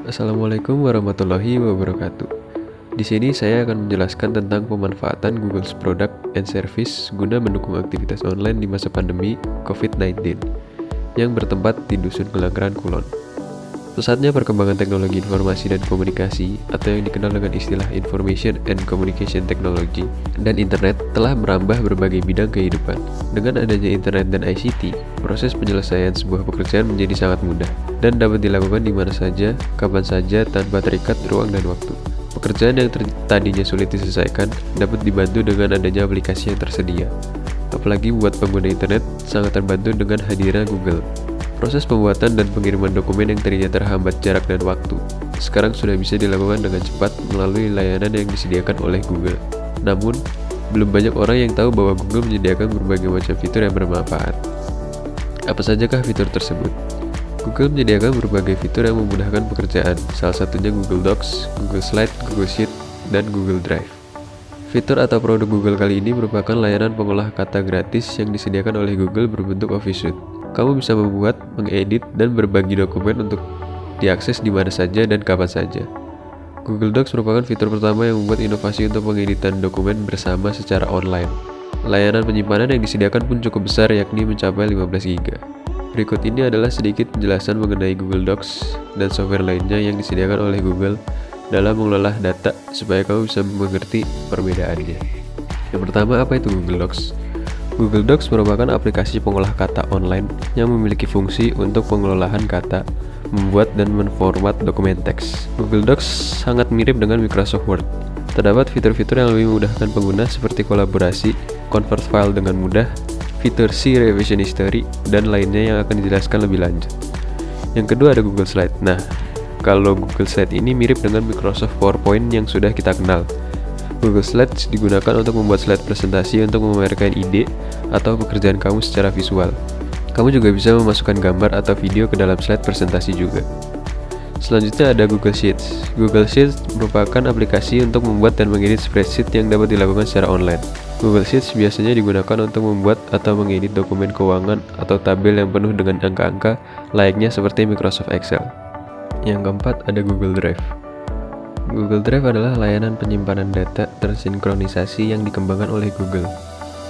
Assalamualaikum warahmatullahi wabarakatuh. Di sini saya akan menjelaskan tentang pemanfaatan Google's product and service guna mendukung aktivitas online di masa pandemi COVID-19 yang bertempat di Dusun Gelanggeran Kulon. Pesatnya perkembangan teknologi informasi dan komunikasi atau yang dikenal dengan istilah Information and Communication Technology dan Internet telah merambah berbagai bidang kehidupan. Dengan adanya Internet dan ICT, proses penyelesaian sebuah pekerjaan menjadi sangat mudah dan dapat dilakukan di mana saja, kapan saja tanpa terikat ruang dan waktu. Pekerjaan yang tadinya sulit diselesaikan dapat dibantu dengan adanya aplikasi yang tersedia. Apalagi buat pengguna internet sangat terbantu dengan hadirnya Google. Proses pembuatan dan pengiriman dokumen yang tadinya terhambat jarak dan waktu, sekarang sudah bisa dilakukan dengan cepat melalui layanan yang disediakan oleh Google. Namun, belum banyak orang yang tahu bahwa Google menyediakan berbagai macam fitur yang bermanfaat. Apa sajakah fitur tersebut? Google menyediakan berbagai fitur yang memudahkan pekerjaan, salah satunya Google Docs, Google Slide, Google Sheet, dan Google Drive. Fitur atau produk Google kali ini merupakan layanan pengolah kata gratis yang disediakan oleh Google berbentuk Office Suite. Kamu bisa membuat, mengedit, dan berbagi dokumen untuk diakses di mana saja dan kapan saja. Google Docs merupakan fitur pertama yang membuat inovasi untuk pengeditan dokumen bersama secara online. Layanan penyimpanan yang disediakan pun cukup besar, yakni mencapai 15 GB. Berikut ini adalah sedikit penjelasan mengenai Google Docs dan software lainnya yang disediakan oleh Google dalam mengelola data supaya kamu bisa mengerti perbedaannya. Yang pertama, apa itu Google Docs? Google Docs merupakan aplikasi pengolah kata online yang memiliki fungsi untuk pengelolaan kata, membuat dan menformat dokumen teks. Google Docs sangat mirip dengan Microsoft Word. Terdapat fitur-fitur yang lebih memudahkan pengguna seperti kolaborasi, convert file dengan mudah, fitur See Revision History, dan lainnya yang akan dijelaskan lebih lanjut. Yang kedua ada Google Slide. Nah, kalau Google Slide ini mirip dengan Microsoft PowerPoint yang sudah kita kenal. Google Slides digunakan untuk membuat slide presentasi untuk memamerkan ide atau pekerjaan kamu secara visual. Kamu juga bisa memasukkan gambar atau video ke dalam slide presentasi juga. Selanjutnya ada Google Sheets. Google Sheets merupakan aplikasi untuk membuat dan mengedit spreadsheet yang dapat dilakukan secara online. Google Sheets biasanya digunakan untuk membuat atau mengedit dokumen keuangan atau tabel yang penuh dengan angka-angka layaknya seperti Microsoft Excel. Yang keempat ada Google Drive. Google Drive adalah layanan penyimpanan data tersinkronisasi yang dikembangkan oleh Google.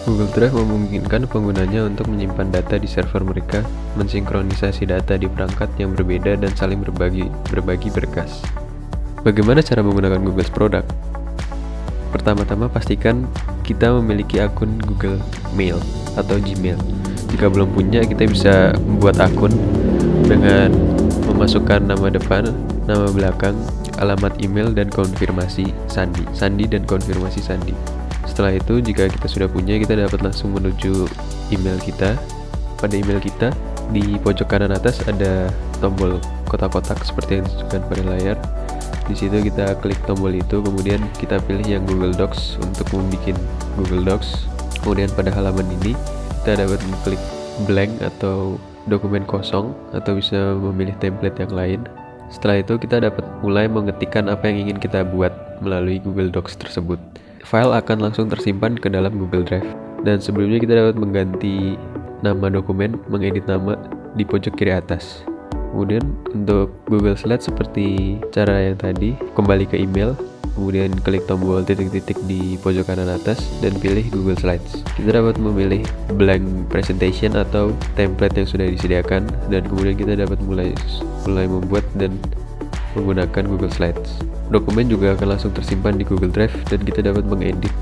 Google Drive memungkinkan penggunanya untuk menyimpan data di server mereka, mensinkronisasi data di perangkat yang berbeda dan saling berbagi berkas. Bagaimana cara menggunakan Google's product? Pertama-tama pastikan kita memiliki akun Google Mail atau Gmail. Jika belum punya, kita bisa membuat akun dengan memasukkan nama depan, nama belakang, alamat email dan konfirmasi sandi dan konfirmasi sandi. Setelah itu, jika kita sudah punya, kita dapat langsung menuju email kita. Pada email kita, di pojok kanan atas ada tombol kotak-kotak seperti yang ditunjukkan pada layar. Di situ kita klik tombol itu, kemudian kita pilih yang Google Docs untuk membuat Google Docs. Kemudian pada halaman ini, kita dapat mengklik blank atau dokumen kosong, atau bisa memilih template yang lain. Setelah itu kita dapat mulai mengetikkan apa yang ingin kita buat melalui Google Docs tersebut. File akan langsung tersimpan ke dalam Google Drive. Dan sebelumnya kita dapat mengganti nama dokumen, mengedit nama di pojok kiri atas. Kemudian untuk Google Slide seperti cara yang tadi, kembali ke email, kemudian klik tombol titik-titik di pojok kanan atas dan pilih Google Slides. Kita dapat memilih blank presentation atau template yang sudah disediakan, dan kemudian kita dapat mulai membuat dan menggunakan Google Slides. Dokumen juga akan langsung tersimpan di Google Drive dan kita dapat mengedit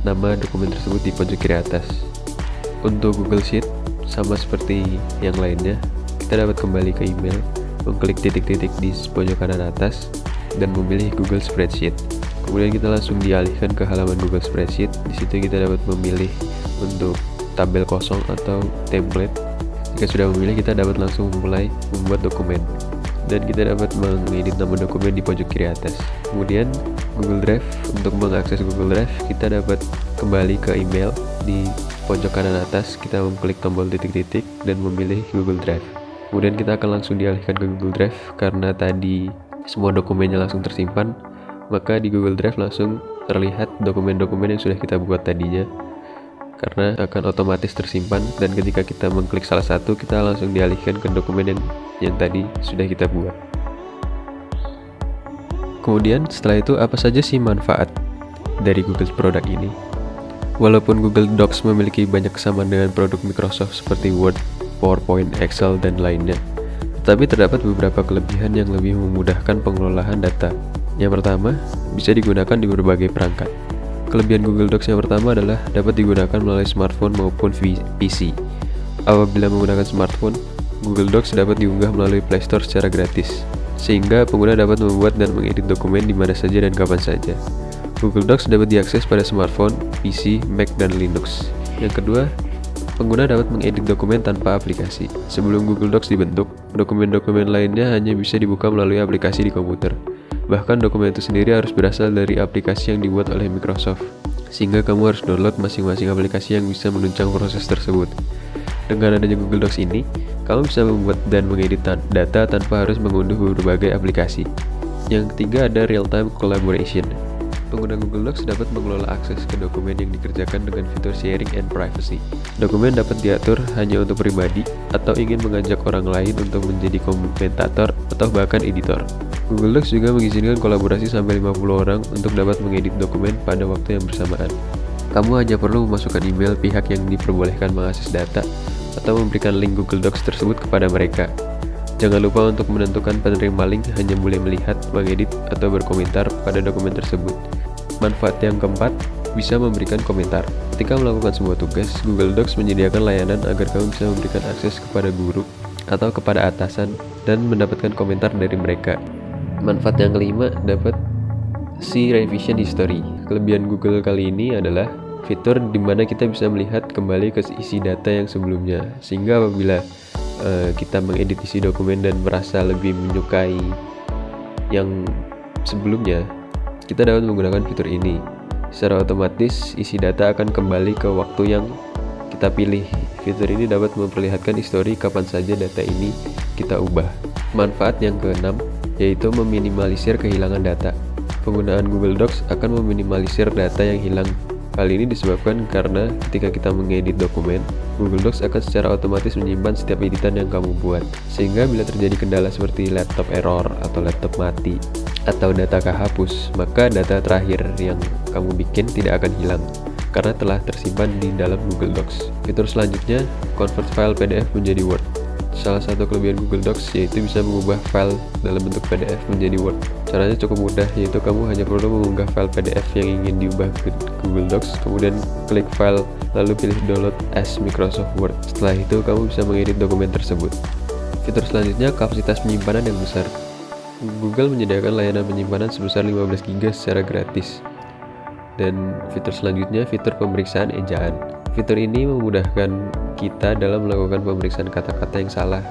nama dokumen tersebut di pojok kiri atas. Untuk Google Sheet sama seperti yang lainnya, kita dapat kembali ke email, mengklik titik-titik di pojok kanan atas dan memilih Google Spreadsheet. Kemudian kita langsung dialihkan ke halaman Google Spreadsheet. Di situ kita dapat memilih untuk tabel kosong atau template. Jika sudah memilih, kita dapat langsung mulai membuat dokumen. Dan kita dapat mengedit nama dokumen di pojok kiri atas. Kemudian Google Drive, untuk mengakses Google Drive, kita dapat kembali ke email. Di pojok kanan atas, kita mengklik tombol titik-titik dan memilih Google Drive. Kemudian kita akan langsung dialihkan ke Google Drive karena tadi semua dokumennya langsung tersimpan, maka di Google Drive langsung terlihat dokumen-dokumen yang sudah kita buat tadinya. karena akan otomatis tersimpan, dan ketika kita mengklik salah satu, kita langsung dialihkan ke dokumen yang tadi sudah kita buat. Kemudian setelah itu apa saja sih manfaat dari Google produk ini? Walaupun Google Docs memiliki banyak kesamaan dengan produk Microsoft seperti Word, PowerPoint, Excel, dan lainnya, tetapi terdapat beberapa kelebihan yang lebih memudahkan pengelolaan data. Yang pertama, bisa digunakan di berbagai perangkat. Kelebihan Google Docs yang pertama adalah dapat digunakan melalui smartphone maupun PC. Apabila menggunakan smartphone, Google Docs dapat diunggah melalui Play Store secara gratis, sehingga pengguna dapat membuat dan mengedit dokumen di mana saja dan kapan saja. Google Docs dapat diakses pada smartphone, PC, Mac, dan Linux. Yang kedua, pengguna dapat mengedit dokumen tanpa aplikasi. Sebelum Google Docs dibentuk, dokumen-dokumen lainnya hanya bisa dibuka melalui aplikasi di komputer. Bahkan dokumen itu sendiri harus berasal dari aplikasi yang dibuat oleh Microsoft, sehingga kamu harus download masing-masing aplikasi yang bisa menunjang proses tersebut. Dengan adanya Google Docs ini, kamu bisa membuat dan mengedit data tanpa harus mengunduh berbagai aplikasi. Yang ketiga ada real-time collaboration. Pengguna Google Docs dapat mengelola akses ke dokumen yang dikerjakan dengan fitur sharing and privacy. Dokumen dapat diatur hanya untuk pribadi atau ingin mengajak orang lain untuk menjadi komentator atau bahkan editor. Google Docs juga mengizinkan kolaborasi sampai 50 orang untuk dapat mengedit dokumen pada waktu yang bersamaan. Kamu hanya perlu memasukkan email pihak yang diperbolehkan mengakses data atau memberikan link Google Docs tersebut kepada mereka. Jangan lupa untuk menentukan penerima link hanya boleh melihat, mengedit, atau berkomentar pada dokumen tersebut. Manfaat yang keempat, bisa memberikan komentar. Ketika melakukan sebuah tugas, Google Docs menyediakan layanan agar kamu bisa memberikan akses kepada guru atau kepada atasan dan mendapatkan komentar dari mereka. Manfaat yang kelima, dapat see revision history. Kelebihan Google kali ini adalah fitur di mana kita bisa melihat kembali ke isi data yang sebelumnya, sehingga apabila kita mengedit isi dokumen dan merasa lebih menyukai yang sebelumnya, kita dapat menggunakan fitur ini. Secara otomatis, isi data akan kembali ke waktu yang kita pilih. Fitur ini dapat memperlihatkan histori kapan saja data ini kita ubah. Manfaat yang keenam, yaitu meminimalisir kehilangan data. Penggunaan Google Docs akan meminimalisir data yang hilang. Hal ini disebabkan karena ketika kita mengedit dokumen, Google Docs akan secara otomatis menyimpan setiap editan yang kamu buat. Sehingga bila terjadi kendala seperti laptop error atau laptop mati atau data kehapus, maka data terakhir yang kamu bikin tidak akan hilang karena telah tersimpan di dalam Google Docs. Fitur selanjutnya, convert file PDF menjadi Word. Salah satu kelebihan Google Docs yaitu bisa mengubah file dalam bentuk PDF menjadi Word. Caranya cukup mudah, yaitu kamu hanya perlu mengunggah file PDF yang ingin diubah ke Google Docs, kemudian klik file, lalu pilih download as Microsoft Word. Setelah itu, kamu bisa mengedit dokumen tersebut. Fitur selanjutnya, kapasitas penyimpanan yang besar. Google menyediakan layanan penyimpanan sebesar 15 GB secara gratis. Dan fitur selanjutnya, fitur pemeriksaan ejaan. Fitur ini memudahkan kita dalam melakukan pemeriksaan kata-kata yang salah,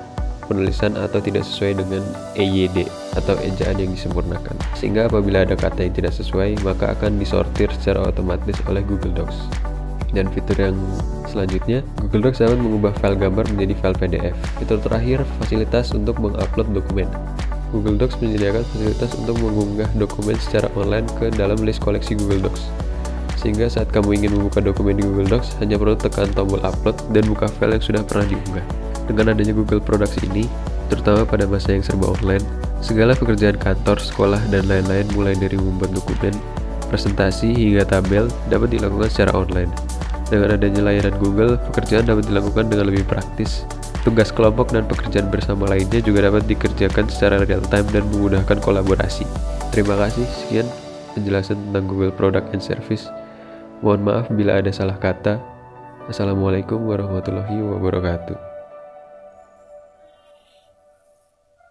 penulisan atau tidak sesuai dengan EYD atau ejaan yang disempurnakan. Sehingga apabila ada kata yang tidak sesuai, maka akan disortir secara otomatis oleh Google Docs. Dan fitur yang selanjutnya, Google Docs dapat mengubah file gambar menjadi file PDF. Fitur terakhir, fasilitas untuk mengupload dokumen. Google Docs menyediakan fasilitas untuk mengunggah dokumen secara online ke dalam list koleksi Google Docs. Sehingga saat kamu ingin membuka dokumen di Google Docs, hanya perlu tekan tombol upload dan buka file yang sudah pernah diunggah. Dengan adanya Google Products ini, terutama pada masa yang serba online, segala pekerjaan kantor, sekolah, dan lain-lain mulai dari membuat dokumen, presentasi, hingga tabel dapat dilakukan secara online. Dengan adanya layanan Google, pekerjaan dapat dilakukan dengan lebih praktis. Tugas kelompok dan pekerjaan bersama lainnya juga dapat dikerjakan secara real-time dan memudahkan kolaborasi. Terima kasih, sekian penjelasan tentang Google Product and Service. Mohon maaf bila ada salah kata. Assalamualaikum warahmatullahi wabarakatuh.